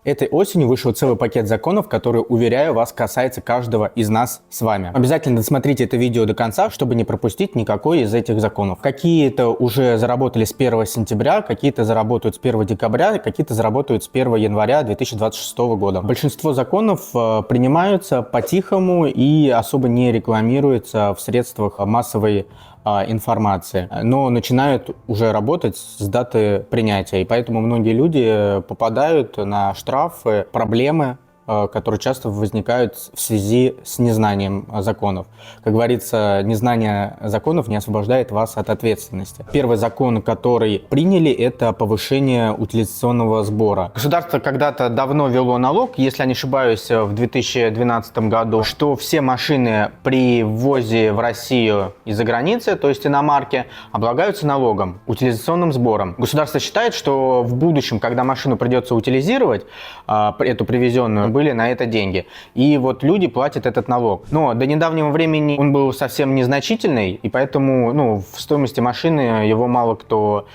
Этой осенью вышел целый пакет законов, который, уверяю вас, касается каждого из нас с вами. Обязательно досмотрите это видео до конца, чтобы не пропустить никакой из этих законов. Какие-то уже заработали с 1 сентября, какие-то заработают с 1 декабря, какие-то заработают с 1 января 2026 года. Большинство законов принимаются по-тихому и особо не рекламируются в средствах массовой информации, но начинают уже работать с даты принятия, и поэтому многие люди попадают на штрафы, проблемы, которые часто возникают в связи с незнанием законов. Как говорится, незнание законов не освобождает вас от ответственности. Первый закон, который приняли, это повышение утилизационного сбора. Государство когда-то давно ввело налог, если я не ошибаюсь, в 2012 году, что все машины при ввозе в Россию из-за границы, то есть иномарки, облагаются налогом, утилизационным сбором. Государство считает, что в будущем, когда машину придется утилизировать, эту привезенную, были на это деньги. И вот люди платят этот налог. Но до недавнего времени он был совсем незначительный, и поэтому в стоимости машины его мало кто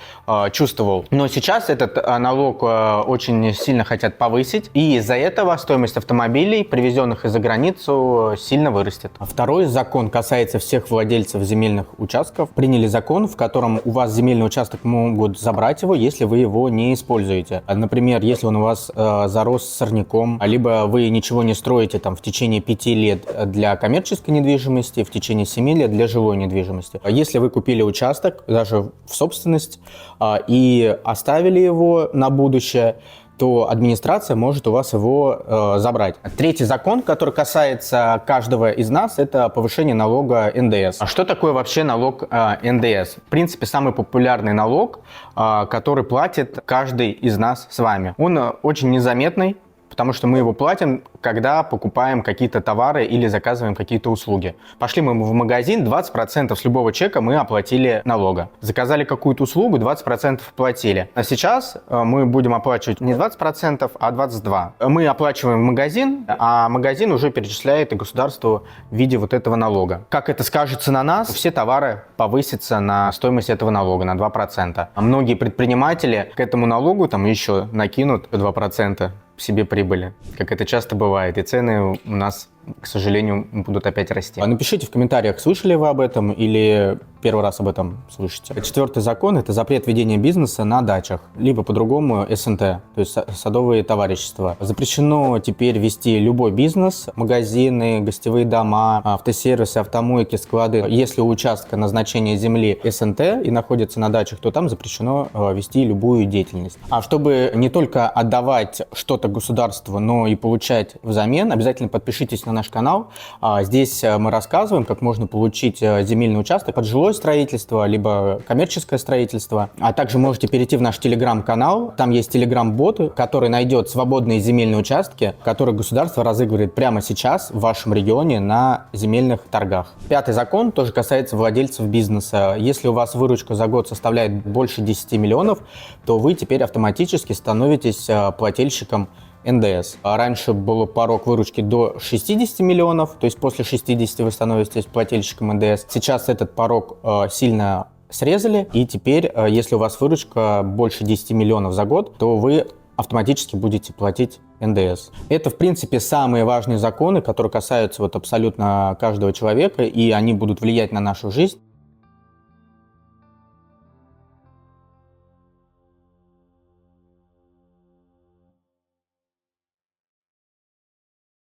чувствовал. Но сейчас этот налог очень сильно хотят повысить, и из-за этого стоимость автомобилей, привезенных из-за границу, сильно вырастет. Второй закон касается всех владельцев земельных участков. Приняли закон, в котором у вас земельный участок могут забрать его, если вы его не используете. Например, если он у вас зарос сорняком, либо вы ничего не строите там в течение 5 лет для коммерческой недвижимости, в течение 7 лет для жилой недвижимости. Если вы купили участок, даже в собственность, и оставили его на будущее, то администрация может у вас его забрать. Третий закон, который касается каждого из нас, это повышение налога НДС. А что такое вообще налог НДС? В принципе, самый популярный налог, который платит каждый из нас с вами. Он очень незаметный, потому что мы его платим, когда покупаем какие-то товары или заказываем какие-то услуги. Пошли мы в магазин, 20% с любого чека мы оплатили налога. Заказали какую-то услугу, 20% платили. А сейчас мы будем оплачивать не 20%, а 22%. Мы оплачиваем в магазин, а магазин уже перечисляет и государству в виде вот этого налога. Как это скажется на нас? Все товары повысятся на стоимость этого налога на 2%. А многие предприниматели к этому налогу там еще накинут 2% себе прибыли, как это часто бывает, и цены у нас, к сожалению, будут опять расти. Напишите в комментариях, слышали вы об этом или первый раз об этом слышите. Четвертый закон – это запрет ведения бизнеса на дачах, либо по-другому СНТ, то есть садовые товарищества. Запрещено теперь вести любой бизнес, магазины, гостевые дома, автосервисы, автомойки, склады. Если у участка назначения земли СНТ и находится на дачах, то там запрещено вести любую деятельность. А чтобы не только отдавать что-то государству, но и получать взамен, обязательно подпишитесь на наш канал. Здесь мы рассказываем, как можно получить земельный участок под жилое строительство, либо коммерческое строительство. А также можете перейти в наш телеграм-канал. Там есть телеграм-бот, который найдет свободные земельные участки, которые государство разыгрывает прямо сейчас в вашем регионе на земельных торгах. Пятый закон тоже касается владельцев бизнеса. Если у вас выручка за год составляет больше 10 миллионов, то вы теперь автоматически становитесь плательщиком НДС. Раньше был порог выручки до 60 миллионов, то есть после 60 вы становитесь плательщиком НДС. Сейчас этот порог сильно срезали, и теперь, если у вас выручка больше 10 миллионов за год, то вы автоматически будете платить НДС. Это, в принципе, самые важные законы, которые касаются абсолютно каждого человека, и они будут влиять на нашу жизнь.